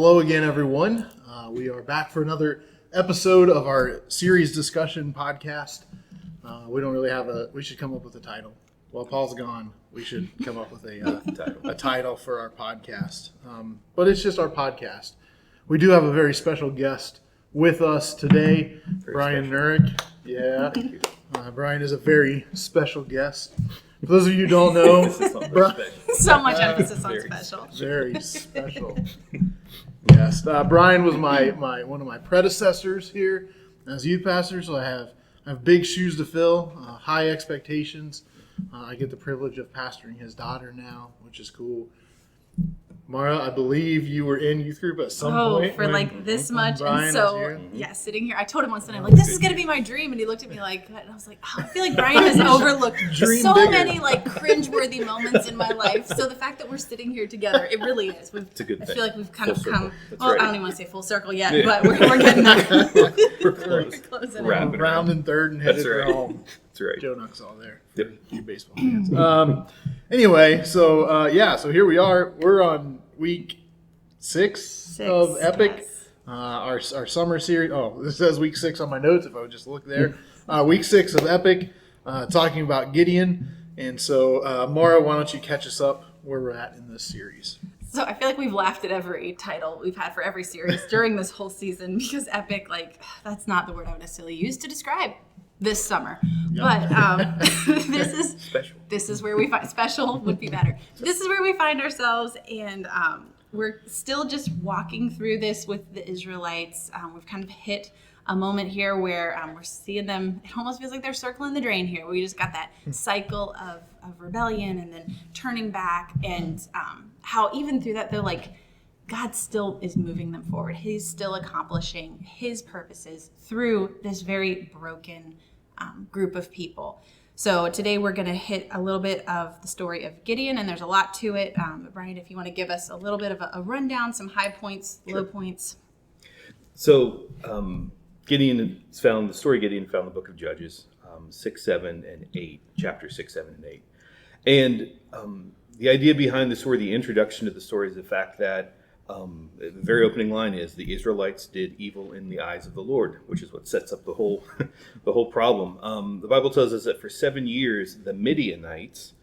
hello again, everyone. We are back for another episode of our series discussion podcast. We don't really have we should come up with a title. While Paul's gone, we should come up with a title for our podcast. But it's just our podcast. We do have a very special guest with us today, Bryan Nurick. Yeah, Bryan is a very special guest. For those of you who don't know, so much emphasis on special. Very special. Yes, Bryan was my one of my predecessors here as youth pastor, so I have big shoes to fill, high expectations. I get the privilege of pastoring his daughter now, which is cool. Mara, I believe you were in youth group at some point. Oh, for like this much. Bryan and so, sitting here, I told him once, and I'm like, this is going to be my dream. And he looked at me like, and I was like, oh, I feel like Bryan has overlooked many like cringeworthy moments in my life. So the fact that we're sitting here together, it really is. It's a good thing. I feel like we've kind of come, right. I don't even want to say full circle yet, but we're getting there. We're close. We're round and third and headed for home. That's right. Joe Nuck's all there. Yep. You baseball fans. Anyway, so here we are. We're on week six of Epic. Yes. Our summer series. Oh, this says week 6 on my notes. If I would just look there, week 6 of Epic, talking about Gideon. And so, Mara, why don't you catch us up where we're at in this series? So I feel like we've laughed at every title we've had for every series during this whole season because Epic, that's not the word I would necessarily use to describe this summer. Yeah. But this is special. This is where we find special would be better. This is where we find ourselves, and we're still just walking through this with the Israelites. We've kind of hit a moment here where we're seeing them. It almost feels like they're circling the drain here. We just got that cycle of rebellion and then turning back, and how even through that, they're like, God still is moving them forward. He's still accomplishing his purposes through this very broken group of people. So today we're going to hit a little bit of the story of Gideon, and there's a lot to it. But Bryan, if you want to give us a little bit of a rundown, some high points, Sure. low points. So Gideon found the book of Judges, 6, 7, and 8, chapters 6, 7, and 8. And the idea behind the story, the introduction to the story, is the fact that the very opening line is the Israelites did evil in the eyes of the Lord, which is what sets up the whole problem. The Bible tells us that for 7 years, the Midianites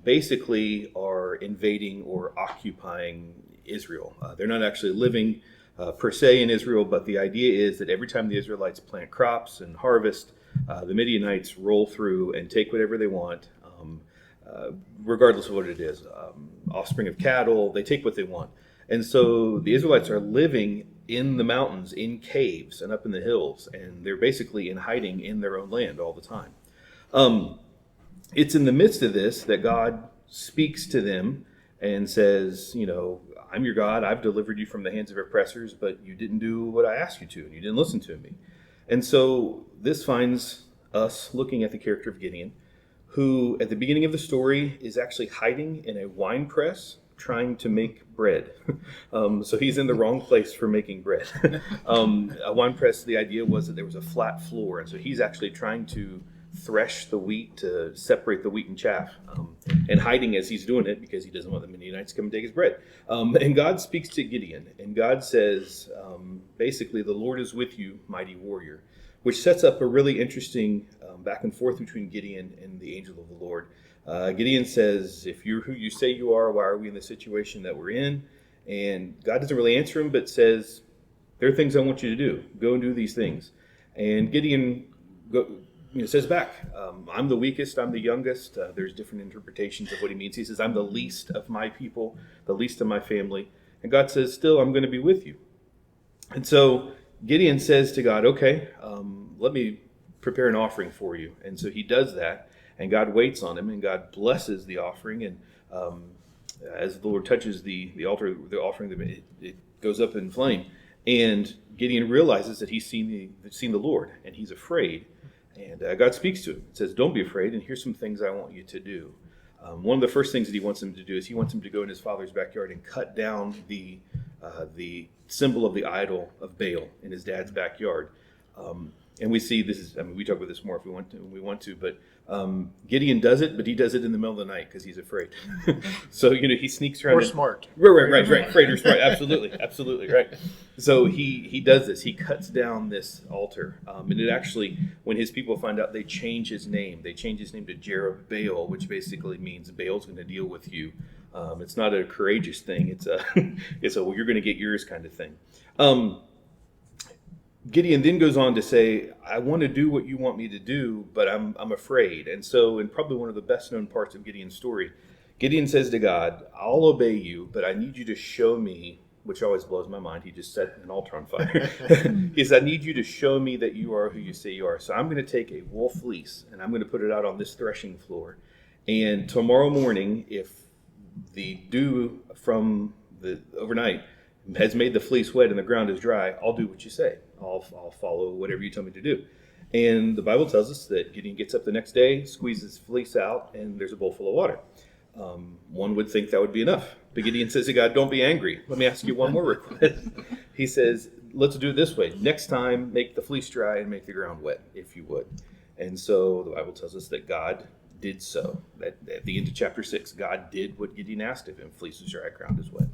basically are invading or occupying Israel. They're not actually living per se in Israel, but the idea is that every time the Israelites plant crops and harvest, the Midianites roll through and take whatever they want, regardless of what it is. Offspring of cattle, they take what they want. And so the Israelites are living in the mountains, in caves, and up in the hills, and they're basically in hiding in their own land all the time. It's in the midst of this that God speaks to them and says, I'm your God, I've delivered you from the hands of oppressors, but you didn't do what I asked you to, and you didn't listen to me. And so this finds us looking at the character of Gideon, who at the beginning of the story is actually hiding in a wine press, trying to make bread. So he's in the wrong place for making bread. A wine press, the idea was that there was a flat floor, and so he's actually trying to thresh the wheat to separate the wheat and chaff, and hiding as he's doing it because he doesn't want the Midianites to come and take his bread. And God speaks to Gideon, and God says, basically, the Lord is with you, mighty warrior, which sets up a really interesting back and forth between Gideon and the angel of the Lord. Gideon says, if you're who you say you are, why are we in the situation that we're in? And God doesn't really answer him, but says, there are things I want you to do. Go and do these things. And Gideon says back, I'm the weakest, I'm the youngest. There's different interpretations of what he means. He says, I'm the least of my people, the least of my family. And God says, still, I'm going to be with you. And so Gideon says to God, okay, let me prepare an offering for you. And so he does that. And God waits on him, and God blesses the offering. And as the Lord touches the altar, the offering, it goes up in flame. And Gideon realizes that he's seen the Lord, and he's afraid. And God speaks to him and says, don't be afraid, and here's some things I want you to do. One of the first things that he wants him to do is he wants him to go in his father's backyard and cut down the symbol of the idol of Baal in his dad's backyard. And we see this is, we talk about this more if we want to, but Gideon does it, but he does it in the middle of the night because he's afraid. So, he sneaks around. Or smart. Right. Afraid or smart. Absolutely, right. So he does this. He cuts down this altar. And it actually, when his people find out, they change his name. They change his name to Jerubbaal, which basically means Baal's going to deal with you. It's not a courageous thing. It's a well, you're going to get yours kind of thing. Gideon then goes on to say, I want to do what you want me to do, but I'm afraid. And so, in probably one of the best known parts of Gideon's story, Gideon says to God, I'll obey you, but I need you to show me, which always blows my mind. He just set an altar on fire. He says, I need you to show me that you are who you say you are. So I'm going to take a wool fleece and I'm going to put it out on this threshing floor. And tomorrow morning, if the dew from the overnight has made the fleece wet and the ground is dry, I'll do what you say. I'll follow whatever you tell me to do. And the Bible tells us that Gideon gets up the next day, squeezes fleece out, and there's a bowl full of water. One would think that would be enough. But Gideon says to God, don't be angry. Let me ask you one more request. He says, let's do it this way. Next time, make the fleece dry and make the ground wet, if you would. And so the Bible tells us that God did so. At the end of chapter 6, God did what Gideon asked of him. Fleece is dry, ground is wet.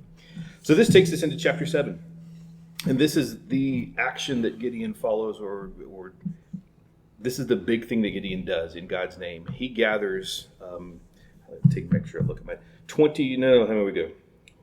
So this takes us into chapter 7. And this is the action that Gideon follows, or this is the big thing that Gideon does in God's name. He gathers, make sure I look at my 20, no, how do we go?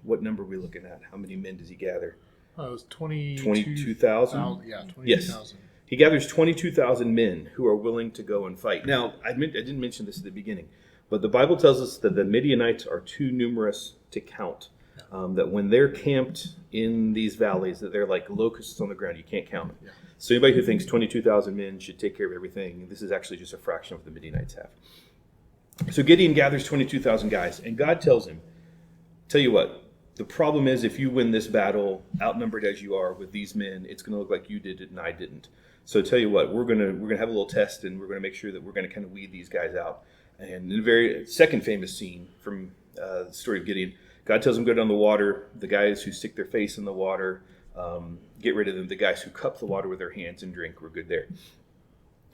What number are we looking at? How many men does he gather? Oh, it was 22,000. 22,000? Yeah, 22,000. Yes. He gathers 22,000 men who are willing to go and fight. Now, I didn't mention this at the beginning, but the Bible tells us that the Midianites are too numerous to count. That when they're camped in these valleys, that they're like locusts on the ground. You can't count them. Yeah. So anybody who thinks 22,000 men should take care of everything, this is actually just a fraction of what the Midianites have. So Gideon gathers 22,000 guys, and God tells him, tell you what, the problem is if you win this battle, outnumbered as you are with these men, it's going to look like you did it and I didn't. So tell you what, we're going to have a little test, and we're going to make sure that we're going to kind of weed these guys out. And in the very second famous scene from the story of Gideon, God tells them go down the water. The guys who stick their face in the water, get rid of them. The guys who cup the water with their hands and drink, we're good there.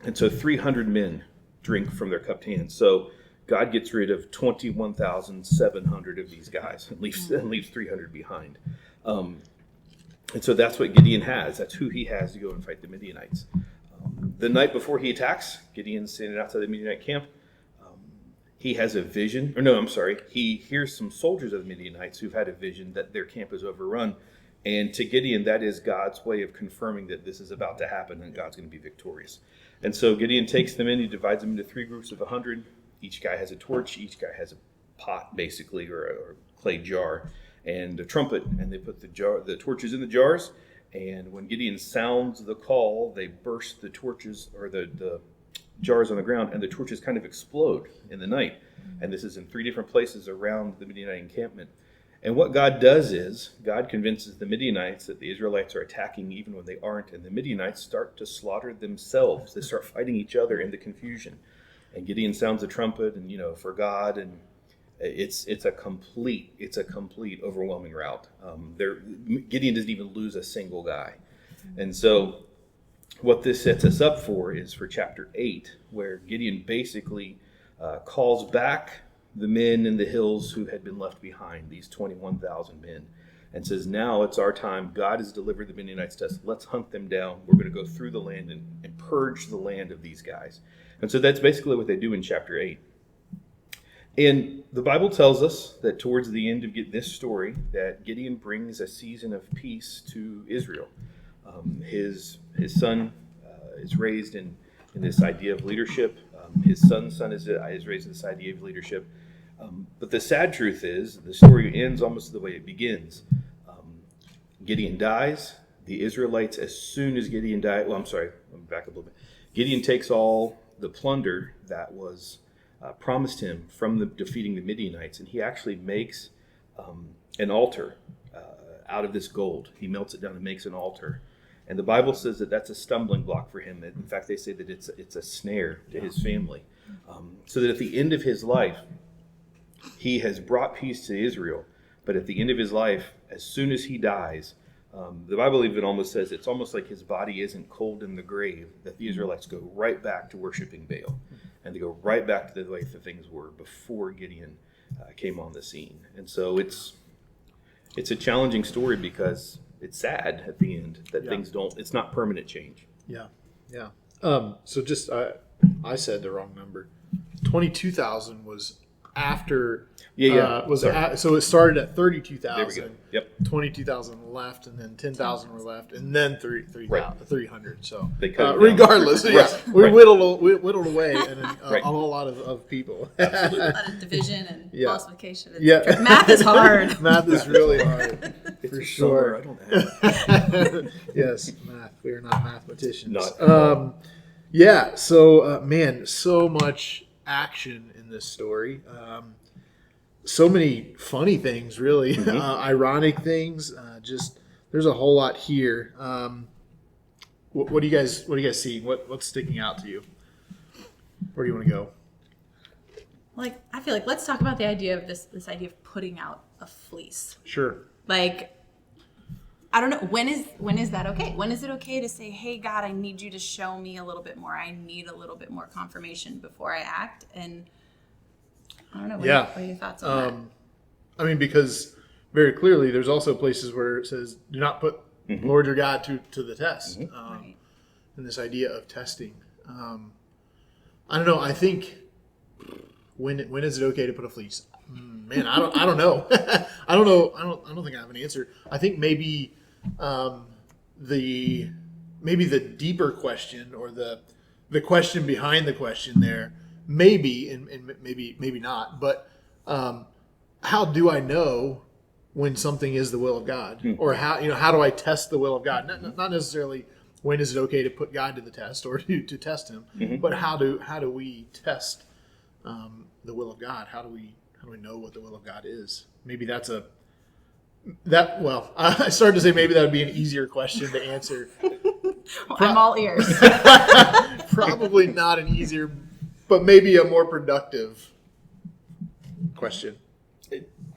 And so 300 men drink from their cupped hands. So God gets rid of 21,700 of these guys and leaves 300 behind. And so that's what Gideon has. That's who he has to go and fight the Midianites. The night before he attacks, Gideon's standing outside the Midianite camp. He has a vision, he hears some soldiers of the Midianites who've had a vision that their camp is overrun. And to Gideon, that is God's way of confirming that this is about to happen and God's going to be victorious. And so Gideon takes them in, he divides them into 3 groups of 100. Each guy has a torch, each guy has a pot, basically, or a clay jar, and a trumpet. And they put the torches in the jars. And when Gideon sounds the call, they burst the torches, or the jars on the ground, and the torches kind of explode in the night. And this is in 3 different places around the Midianite encampment. And what God does is, God convinces the Midianites that the Israelites are attacking even when they aren't, and the Midianites start to slaughter themselves. They start fighting each other in the confusion. And Gideon sounds a trumpet, and for God, and it's a complete overwhelming rout. Gideon doesn't even lose a single guy. And so what this sets us up for is for chapter 8, where Gideon basically calls back the men in the hills who had been left behind, these 21,000 men, and says, now it's our time. God has delivered the Midianites to us. Let's hunt them down. We're going to go through the land and purge the land of these guys. And so that's basically what they do in chapter 8. And the Bible tells us that towards the end of this story, that Gideon brings a season of peace to Israel. His son is raised in this idea of leadership. His son's son is raised in this idea of leadership. But the sad truth is, the story ends almost the way it begins. Gideon dies. The Israelites, as soon as Gideon died, let me back up a little bit. Gideon takes all the plunder that was promised him from defeating the Midianites, and he actually makes an altar out of this gold. He melts it down and makes an altar. And the Bible says that that's a stumbling block for him. In fact, they say that it's a snare to his family. So that at the end of his life, he has brought peace to Israel. But at the end of his life, as soon as he dies, The Bible even almost says it's almost like his body isn't cold in the grave, that the Israelites go right back to worshiping Baal. And they go right back to the way that things were before Gideon came on the scene. And so it's a challenging story because it's sad at the end that it's not permanent change. Yeah. So just I said the wrong number. 22,000 was after. So it started at 32,000. There we go. Yep. 22,000 left, and then 10,000 were left, and then 300. So they cut regardless, we whittled away, and a whole lot of people. Absolutely. A lot of division and multiplication. Yeah. Math is hard. Math is really hard. For sure. I don't have it. Yes, math. We are not mathematicians. Not. So man, so much action in this story. So many funny things, really, ironic things. Just there's a whole lot here. What do you guys see? What's sticking out to you? Where do you want to go? Like, I feel like let's talk about the idea of this idea of putting out a fleece. Sure. Like, I don't know, when is that okay? When is it okay to say, hey, God, I need you to show me a little bit more. I need a little bit more confirmation before I act. And I don't know. What are your thoughts on that? I mean, because very clearly there's also places where it says, do not put Lord your God to the test. Right. And this idea of testing. I don't know. I think when is it okay to put a fleece? Man, I don't know. I don't know. I don't think I have an answer. I think maybe the deeper question, or the question behind the question there, maybe and maybe not. But how do I know when something is the will of God, or how do I test the will of God? Not necessarily when is it okay to put God to the test or to test Him, but how do we test the will of God? How do we know what the will of God is? Maybe I started to say maybe that would be an easier question to answer. Well, I'm all ears. Probably not an easier, but maybe a more productive question.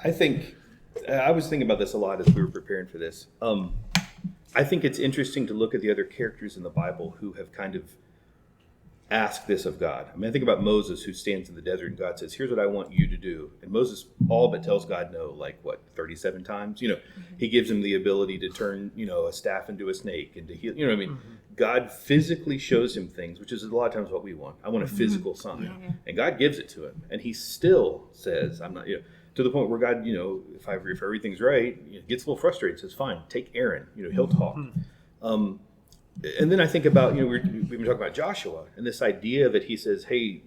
I think I was thinking about this a lot as we were preparing for this. I think it's interesting to look at the other characters in the Bible who have kind of asked this of God. I mean, I think about Moses, who stands in the desert and God says, here's what I want you to do. And Moses all but tells God no, 37 times? He gives him the ability to turn, a staff into a snake and to heal. You know what I mean? God physically shows him things, which is a lot of times what we want. I want a physical sign. Yeah. And God gives it to him. And he still says, I'm not, to the point where God, if everything's right, gets a little frustrated, says, fine, take Aaron, he'll talk. And then I think about, we've been talking about Joshua and this idea that he says, hey,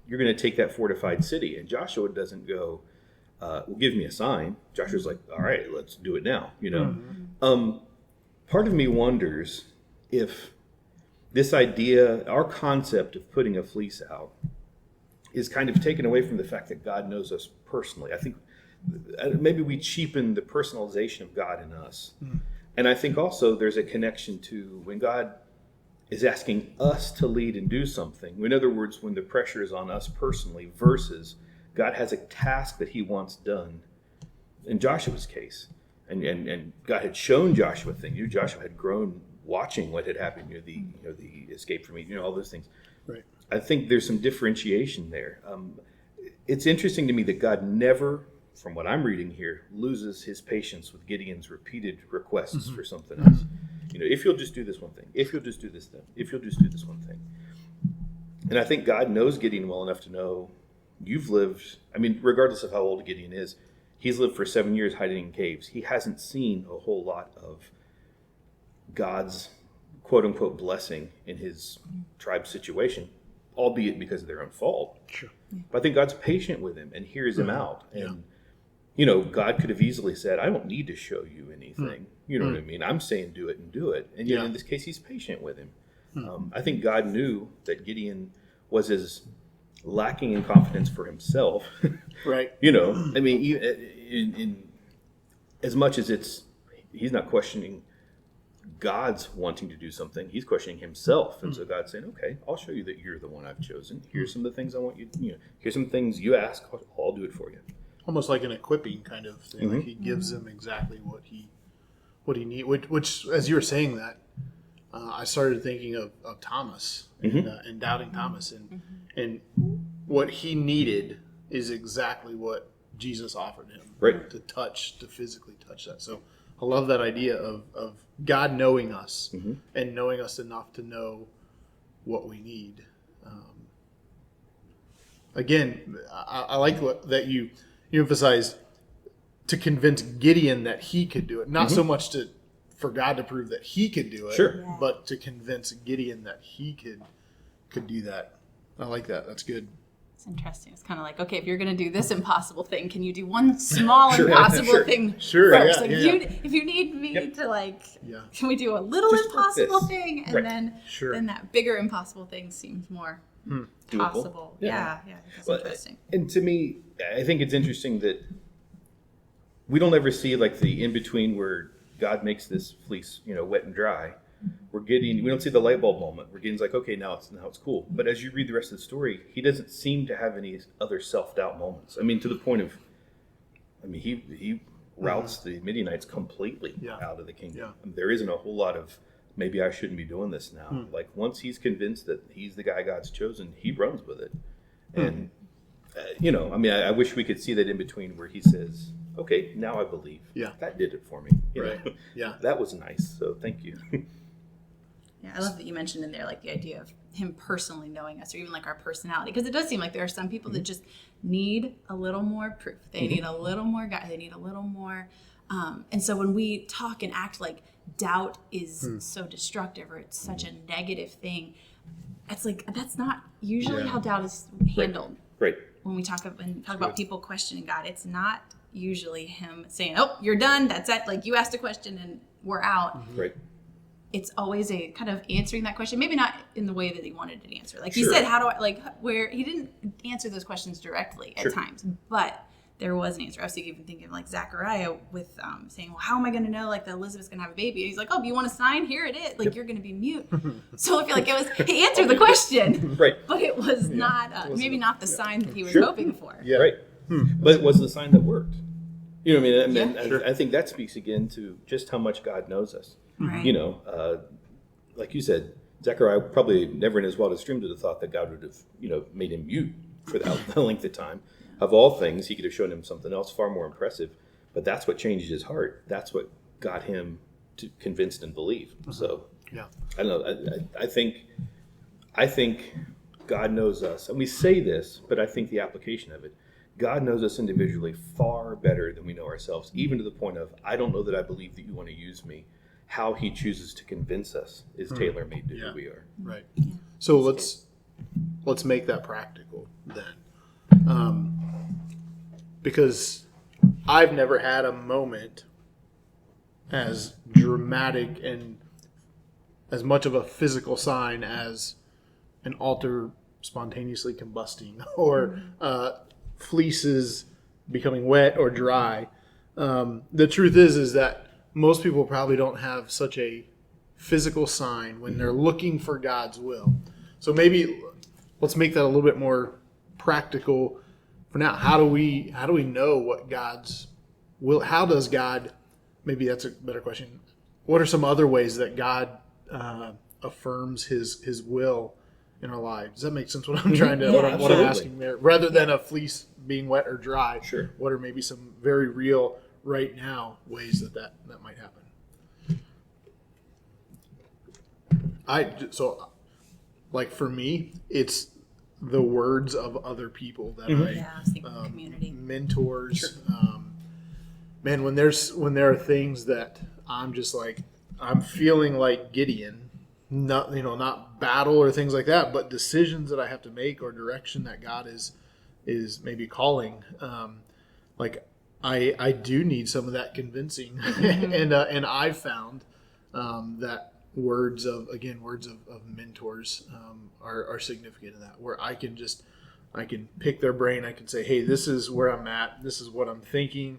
you're going to take that fortified city. And Joshua doesn't go, well, give me a sign. Joshua's like, all right, let's do it now, Part of me wonders if this idea, our concept of putting a fleece out, is kind of taken away from the fact that God knows us personally. I think maybe we cheapen the personalization of God in us. And I think also there's a connection to when God is asking us to lead and do something. In other words, when the pressure is on us personally versus God has a task that he wants done. In Joshua's case, and God had shown Joshua things. Joshua had grown watching what had happened, the escape from Egypt, all those things. Right. I think there's some differentiation there. It's interesting to me that God never, from what I'm reading here, loses his patience with Gideon's repeated requests for something else. If you'll just do this one thing, if you'll just do this thing, if you'll just do this one thing. And I think God knows Gideon well enough to know you've lived, regardless of how old Gideon is, he's lived for 7 years hiding in caves. He hasn't seen a whole lot of God's quote unquote blessing in his tribe situation, albeit because of their own fault. Sure. But I think God's patient with him and hears him out. And God could have easily said, I don't need to show you anything. You know what I mean? I'm saying do it and do it. And yet in this case, he's patient with him. I think God knew that Gideon was as lacking in confidence for himself. Right. In as much as he's not questioning God's wanting to do something, he's questioning himself. And so God's saying, okay, I'll show you that you're the one I've chosen. Here's some of the things I want you, here's some things you ask, I'll do it for you. Almost like an equipping kind of thing. Like he gives him exactly what he what he need. Which as you were saying that, I started thinking of Thomas and doubting Thomas, and what he needed is exactly what Jesus offered him, Right. to physically touch that. So I love that idea of God knowing us and knowing us enough to know what we need. Again, I like that you emphasized to convince Gideon that he could do it, not so much for God to prove that he could do it, Sure. but to convince Gideon that he could do that. I like that. That's good. It's interesting. It's kind of like, okay, if you're going to do this impossible thing, can you do one small impossible thing first? Like if you need me to can we do a little Just impossible like thing, and Right. then that bigger impossible thing seems more possible. Yeah. I think that's interesting. And to me, I think it's interesting that we don't ever see like the in between where God makes this fleece, wet and dry. We don't see the light bulb moment where Gideon's like, okay, now it's cool. But as you read the rest of the story, he doesn't seem to have any other self-doubt moments. I mean, to the point of, he routs the Midianites completely out of the kingdom. Yeah. I mean, there isn't a whole lot of, maybe I shouldn't be doing this now. Like once he's convinced that he's the guy God's chosen, he runs with it. And, I wish we could see that in between where he says, okay, now I believe. Yeah. That did it for me. Right. Yeah. That was nice. So thank you. Yeah, I love that you mentioned in there like the idea of him personally knowing us, or even like our personality, because it does seem like there are some people that just need a little more proof. They need a little more guide. They need a little more. And so when we talk and act like doubt is so destructive or it's such a negative thing, it's like that's not usually how doubt is handled. Right. When we talk about people questioning God, it's not usually him saying, "Oh, you're done. That's it. Like you asked a question and we're out." Right. It's always a kind of answering that question, maybe not in the way that he wanted it answered. Like he Sure. said, how do I, where he didn't answer those questions directly at times, but there was an answer. I was even thinking like Zechariah with saying, well, how am I going to know like that Elizabeth's going to have a baby? And he's like, oh, do you want a sign? Here it is. Like you're going to be mute. So I feel like he answered the question, Right. but it was not, maybe not the sign that he was Sure. hoping for. Yeah. Right. But it was the sign that worked. You know what I mean? Yeah. I think that speaks again to just how much God knows us. Right. Like you said, Zechariah probably never in his wildest dreams would have thought that God would have, made him mute for that length of time. Of all things, he could have shown him something else far more impressive. But that's what changed his heart. That's what got him to convinced and believe. So, I don't know. I think God knows us. And we say this, but I think the application of it, God knows us individually far better than we know ourselves, even to the point of, I don't know that I believe that you want to use me. How he chooses to convince us is tailor-made to who we are. Right. So let's make that practical then. Because I've never had a moment as dramatic and as much of a physical sign as an altar spontaneously combusting or fleeces becoming wet or dry. The truth is that most people probably don't have such a physical sign when they're looking for God's will. So maybe let's make that a little bit more practical for now. How do we know what God's will? How does God? Maybe that's a better question. What are some other ways that God affirms His will in our lives? Does that make sense? What I'm trying to what I'm asking there, rather than a fleece being wet or dry. Sure. What are maybe some very real right now ways that might happen? For me, it's the words of other people that I was thinking community. mentors. Sure. Man, when there are things that I'm just like, I'm feeling like Gideon, not battle or things like that, but decisions that I have to make or direction that God is maybe calling. I do need some of that convincing, and I've found that words of mentors are significant in that, where I can pick their brain. I can say, hey, this is where I'm at. This is what I'm thinking.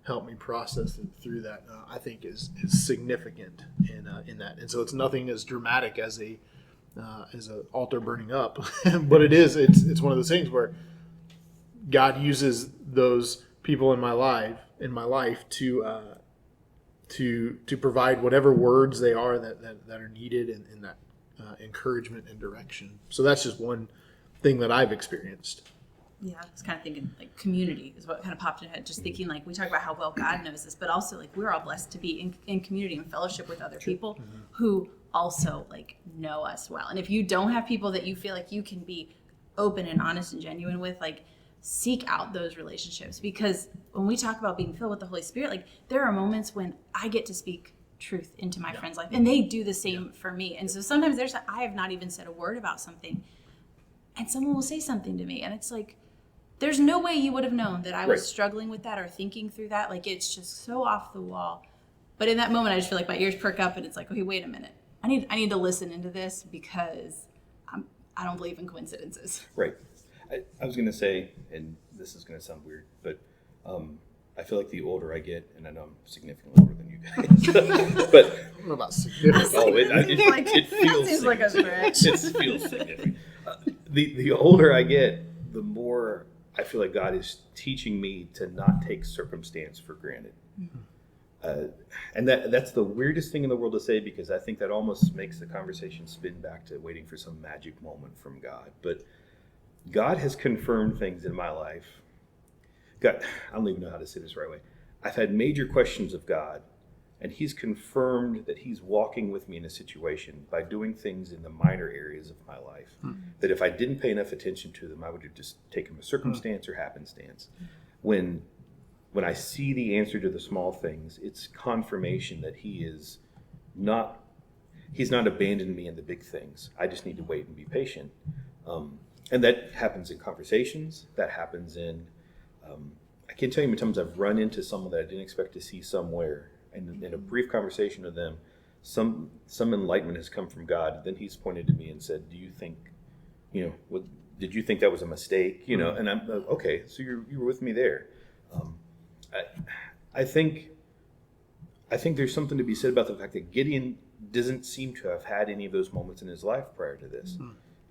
Help me process it through that. I think is significant in that. And so it's nothing as dramatic as an altar burning up, but it's one of those things where God uses those people in my life to to provide whatever words they are that are needed in that encouragement and direction. So that's just one thing that I've experienced. Yeah, I was kind of thinking like community is what kind of popped in my head. Just thinking like we talk about how well God knows us, but also like we're all blessed to be in community and fellowship with other people who also like know us well. And if you don't have people that you feel like you can be open and honest and genuine with, like seek out those relationships. Because when we talk about being filled with the Holy Spirit, like there are moments when I get to speak truth into my friend's life, and they do the same for me. And so sometimes I have not even said a word about something, and someone will say something to me, and it's like, there's no way you would have known that I was struggling with that or thinking through that. Like, it's just so off the wall. But in that moment, I just feel like my ears perk up, and it's like, okay, wait a minute. I need to listen into this because I don't believe in coincidences. Right. I was going to say, and this is going to sound weird, but I feel like the older I get, and I know I'm significantly older than you guys, but I don't know about significant. It feels seems like a stretch. It feels significant. The older I get, the more I feel like God is teaching me to not take circumstance for granted. And that's the weirdest thing in the world to say, because I think that almost makes the conversation spin back to waiting for some magic moment from God. But God has confirmed things in my life. God, I don't even know how to say this the right way. I've had major questions of God, and he's confirmed that he's walking with me in a situation by doing things in the minor areas of my life that if I didn't pay enough attention to them, I would have just taken a circumstance or happenstance. When I see the answer to the small things, it's confirmation that he's not abandoned me in the big things. I just need to wait and be patient. And that happens in conversations. That happens in, I can't tell you how many times I've run into someone that I didn't expect to see somewhere. And in a brief conversation with them, some enlightenment has come from God. Then he's pointed to me and said, do you think, did you think that was a mistake? And I'm okay, so you were with me there. I think there's something to be said about the fact that Gideon doesn't seem to have had any of those moments in his life prior to this.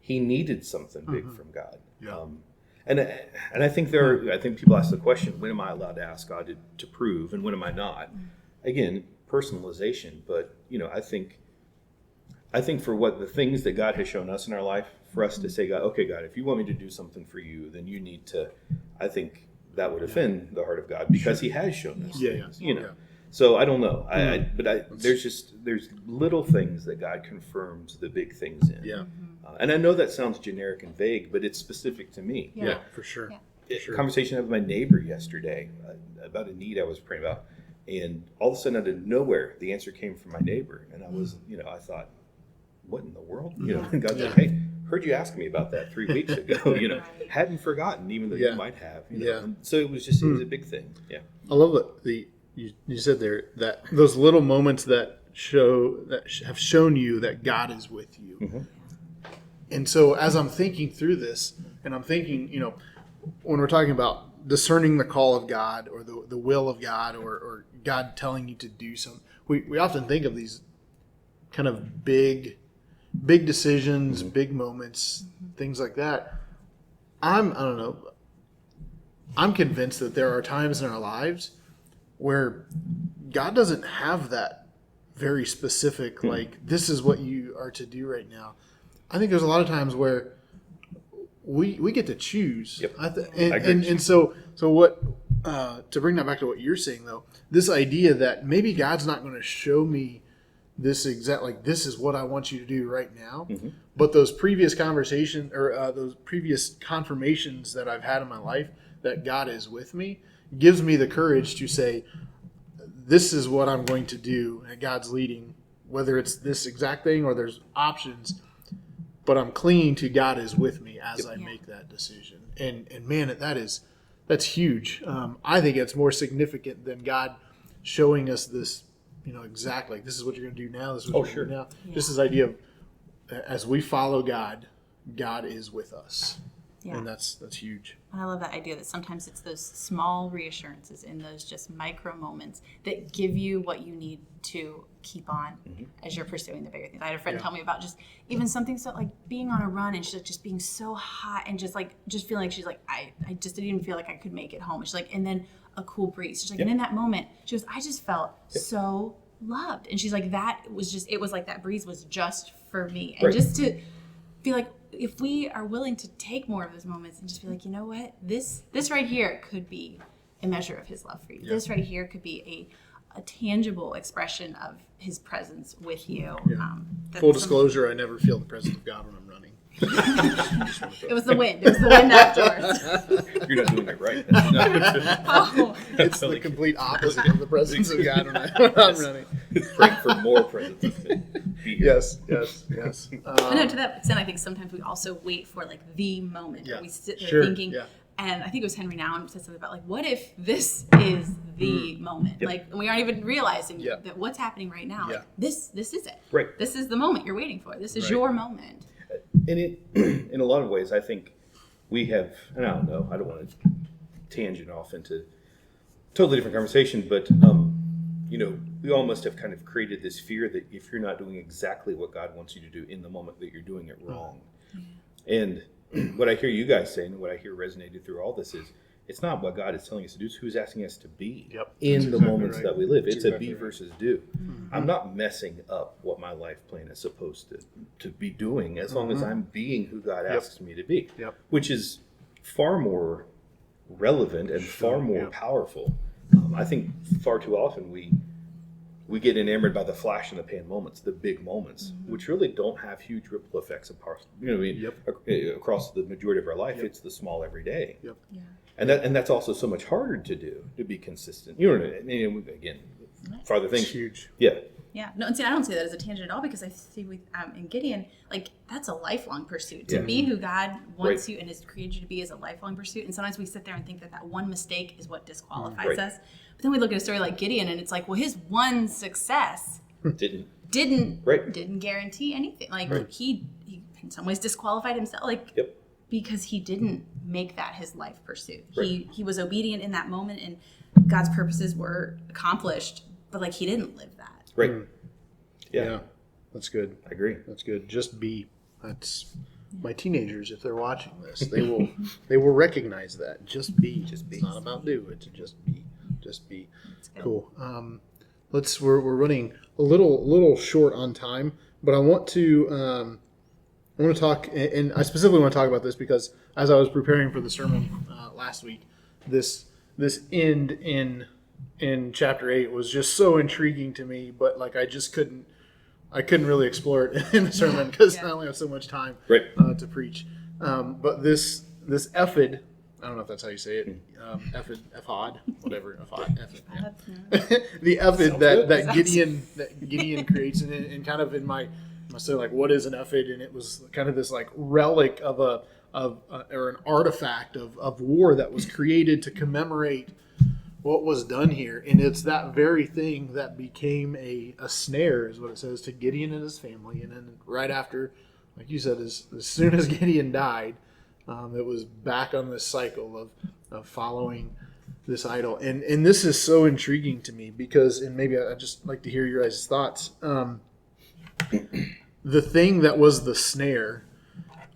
He needed something big from God. Yeah. And I think I think people ask the question, when am I allowed to ask God to prove, and when am I not? Again, personalization, but I think for what the things that God has shown us in our life, for us to say, God, okay, God, if you want me to do something for you, then you need to. I think that would offend the heart of God, because he has shown us things, So I don't know. There's little things that God confirms the big things in. Yeah. And I know that sounds generic and vague, but it's specific to me. Yeah, for sure. Yeah. Conversation I had with my neighbor yesterday about a need I was praying about, and all of a sudden out of nowhere, the answer came from my neighbor, and I was, I thought, what in the world? And God's like, hey, heard you ask me about that 3 weeks ago. Hadn't forgotten, even though you might have. And so it was a big thing. Yeah. I love it. You said there that those little moments that have shown you that God is with you. Mm-hmm. And so as I'm thinking through this, and I'm thinking, when we're talking about discerning the call of God or the will of God or God telling you to do something, we often think of these kind of big decisions, big moments, things like that. I'm convinced that there are times in our lives where God doesn't have that very specific, like, this is what you are to do right now. I think there's a lot of times where we get to choose. Yep. And so what, to bring that back to what you're saying though, this idea that maybe God's not going to show me this exact, like, this is what I want you to do right now. But those previous conversations or those previous confirmations that I've had in my life that God is with me gives me the courage to say, this is what I'm going to do, and God's leading, whether it's this exact thing or there's options, but I'm clinging to God is with me as I make that decision. And man, that's huge. I think it's more significant than God showing us this, exactly, like, this is what you're going to do now, this is what you're going to do now. Yeah. Just this idea of, as we follow God, God is with us. Yeah. And that's huge. And I love that idea that sometimes it's those small reassurances in those just micro moments that give you what you need to keep on as you're pursuing the bigger things. I had a friend tell me about just even something so like being on a run and she's like just being so hot and just feeling like she's like, I just didn't even feel like I could make it home. And she's like, and then a cool breeze. She's like, and in that moment, she goes, I just felt so loved. And she's like, it was like that breeze was just for me. And just to feel like, if we are willing to take more of those moments and just be like, you know what, this right here could be a measure of his love for you. Yeah. This right here could be a tangible expression of his presence with you. Yeah. Full disclosure, I never feel the presence of God when I'm running. It was the wind. It was the wind afterwards. You're not doing it right. It's the complete opposite of the presence of God when I'm running. Praying for more presence of Him. Yes. And no, to that extent, I think sometimes we also wait for like the moment where we sit there thinking. Yeah. And I think it was Henry Nouwen said something about like, what if this is the moment? Yep. Like, and we aren't even realizing that what's happening right now. Like, this is it. Right. This is the moment you're waiting for. This is your moment. And in a lot of ways, I think we have, and I don't know, I don't want to tangent off into totally different conversation, but, we all must have kind of created this fear that if you're not doing exactly what God wants you to do in the moment, that you're doing it wrong. And what I hear you guys saying, and what I hear resonated through all this is, it's not what God is telling us to do, it's who's asking us to be in the moments that we live. It's a be versus do. Mm-hmm. I'm not messing up what my life plan is supposed to be doing as long as I'm being who God asks me to be, which is far more relevant and far more powerful. I think far too often we get enamored by the flash in the pan moments, the big moments, which really don't have huge ripple effects across the majority of our life. It's the small everyday. Yeah. And that's also so much harder to do, to be consistent. You know what I mean? Again, farther things. It's huge. Yeah. Yeah. No, and see, I don't see that as a tangent at all because I see with in Gideon, like that's a lifelong pursuit. To be who God wants you and has created you to be is a lifelong pursuit. And sometimes we sit there and think that one mistake is what disqualifies us. But then we look at a story like Gideon and it's like, well, his one success didn't guarantee anything. Like he in some ways disqualified himself. Because he didn't make that his life pursuit. He was obedient in that moment and God's purposes were accomplished, but he didn't live that. Right. Yeah. That's good. I agree. That's good. Just be. That's my teenagers, if they're watching this, they will recognize that. Just be. It's not about do, it's just be. Just be. Cool. We're running a little short on time, but I want to talk, and I specifically want to talk about this because as I was preparing for the sermon last week, this end in chapter 8 was just so intriguing to me, but I couldn't really explore it in the sermon because I only have so much time to preach. But this ephod, I don't know if that's how you say it, ephod, whatever, the ephod that Gideon creates, and kind of in my so what is an ephod? And it was kind of this relic of or an artifact of war that was created to commemorate what was done here. And it's that very thing that became a snare, is what it says, to Gideon and his family. And then right after, like you said, as soon as Gideon died, it was back on this cycle of following this idol. And this is so intriguing to me because, and maybe I'd just like to hear your guys' thoughts. The thing that was the snare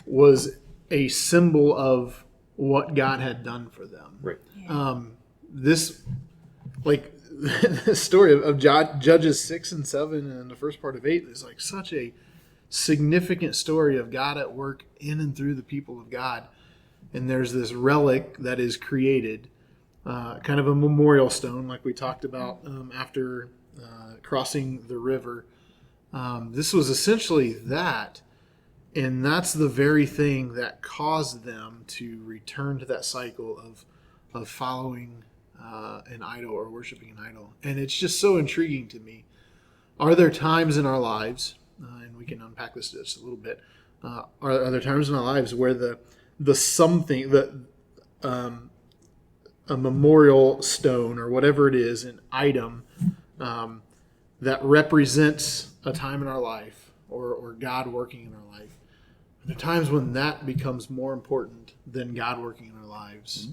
was a symbol of what God had done for them. Right. This story of Judges 6 and 7 and the first part of 8 is such a significant story of God at work in and through the people of God. And there's this relic that is created, kind of a memorial stone like we talked about after crossing the river. This was essentially that, and that's the very thing that caused them to return to that cycle of following an idol or worshiping an idol. And it's just so intriguing to me. Are there times in our lives, and we can unpack this just a little bit, are there times in our lives where the something, a memorial stone or whatever it is, an item that represents a time in our life or God working in our life, are there times when that becomes more important than God working in our lives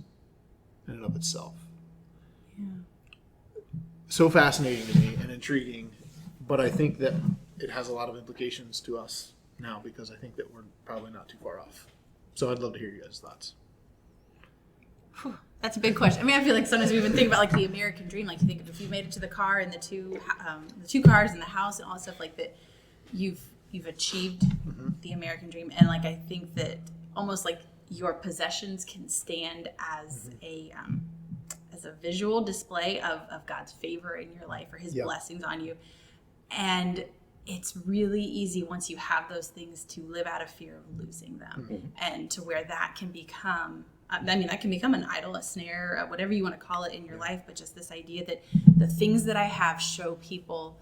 in and of itself. Yeah. So fascinating to me and intriguing, but I think that it has a lot of implications to us now because I think that we're probably not too far off. So I'd love to hear you guys' thoughts. Whew, that's a big question. I mean, I feel like sometimes we even think about like the American dream. Like you think if you made it to the car and the two cars and the house and all that stuff like that, you've achieved the American dream. And like I think that almost like your possessions can stand as a visual display of God's favor in your life or His blessings on you. And it's really easy once you have those things to live out of fear of losing them, and to where that can become. That can become an idol, a snare, whatever you want to call it in your life, but just this idea that the things that I have show people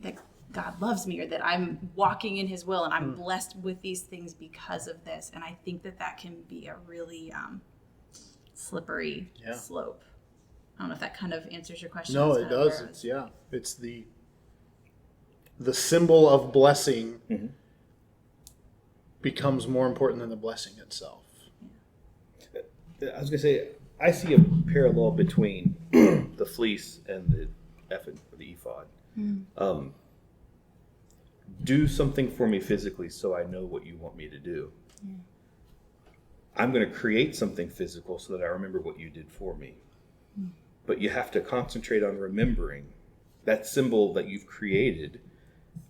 that God loves me or that I'm walking in His will and I'm blessed with these things because of this. And I think that can be a really slippery slope. I don't know if that kind of answers your question. No, it does. It's the symbol of blessing becomes more important than the blessing itself. I was going to say, I see a parallel between the fleece and the ephod, or the ephod. Do something for me physically so I know what you want me to do. I'm going to create something physical so that I remember what you did for me. But you have to concentrate on remembering that symbol that you've created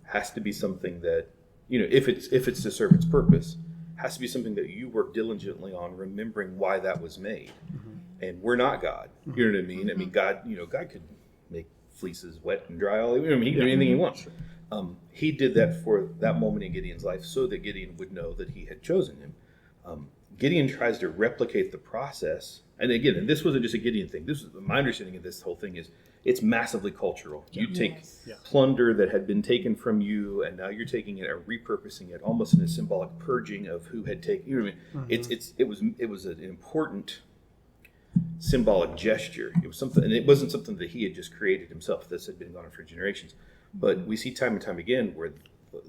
has to be something that, if it's to serve its purpose, has to be something that you work diligently on remembering why that was made. And we're not God. You know what I mean? I mean, God could make fleeces wet and dry all. He can do anything He wants. He did that for that moment in Gideon's life so that Gideon would know that He had chosen him. Gideon tries to replicate the process. And again, and this wasn't just a Gideon thing. This is my understanding of this whole thing is it's massively cultural. You take plunder that had been taken from you, and now you're taking it and repurposing it, almost in a symbolic purging of who had taken. You know what I mean? It was an important symbolic gesture. It was something, and it wasn't something that he had just created himself. This had been going on for generations. But we see time and time again where,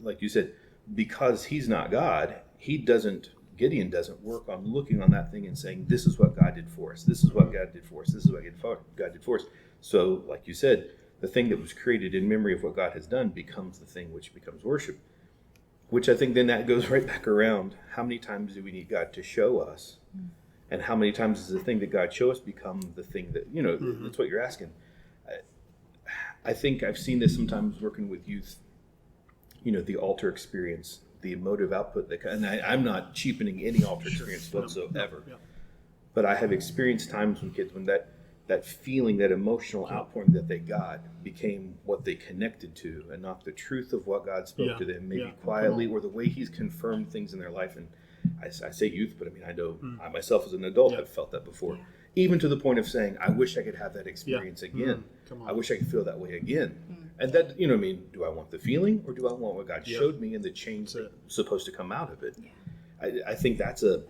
like you said, because he's not God, Gideon doesn't work on looking on that thing and saying, this is what God did for us. This is what God did for us. This is what God did for us. So, like you said, the thing that was created in memory of what God has done becomes the thing which becomes worship. Which I think then that goes right back around. How many times do we need God to show us? And how many times does the thing that God shows us become the thing that, that's what you're asking. I think I've seen this sometimes working with youth, the altar experience, the emotive output, and I'm not cheapening any altar experience whatsoever. But I have experienced times with kids when that feeling, that emotional outpouring that they got became what they connected to and not the truth of what God spoke to them, maybe quietly, or the way He's confirmed things in their life. And I say youth, but I mean, I know I myself as an adult have felt that before. Even to the point of saying, I wish I could have that experience again. I wish I could feel that way again. And that, do I want the feeling or do I want what God showed me and the change that's supposed to come out of it? I think that's a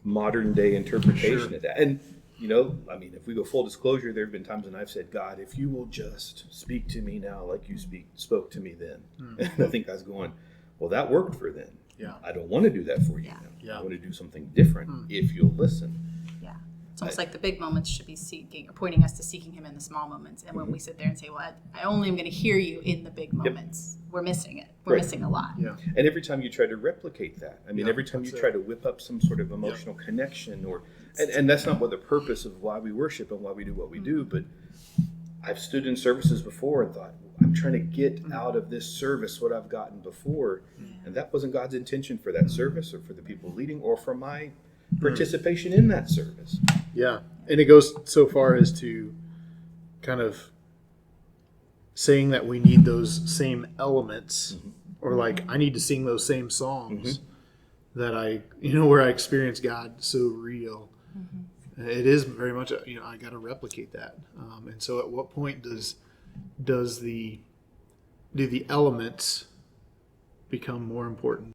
modern day interpretation of that. And, if we go full disclosure, there have been times when I've said, God, if you will just speak to me now like you spoke to me then. And I think God's going, well, that worked for then. I don't want to do that for you now. I want to do something different if you'll listen. It's almost like the big moments should be seeking or pointing us to seeking Him in the small moments. And when we sit there and say, well, I only am going to hear you in the big moments, we're missing it. We're missing a lot. And every time you try to replicate that, every time you try to whip up some sort of emotional connection and that's not what the purpose of why we worship and why we do what we do, but I've stood in services before and thought, I'm trying to get out of this service what I've gotten before. And that wasn't God's intention for that service or for the people leading or for my participation in that service. And it goes so far as to kind of saying that we need those same elements or like I need to sing those same songs that where I experience God so real. It is very much I got to replicate that. And so at what point do the elements become more important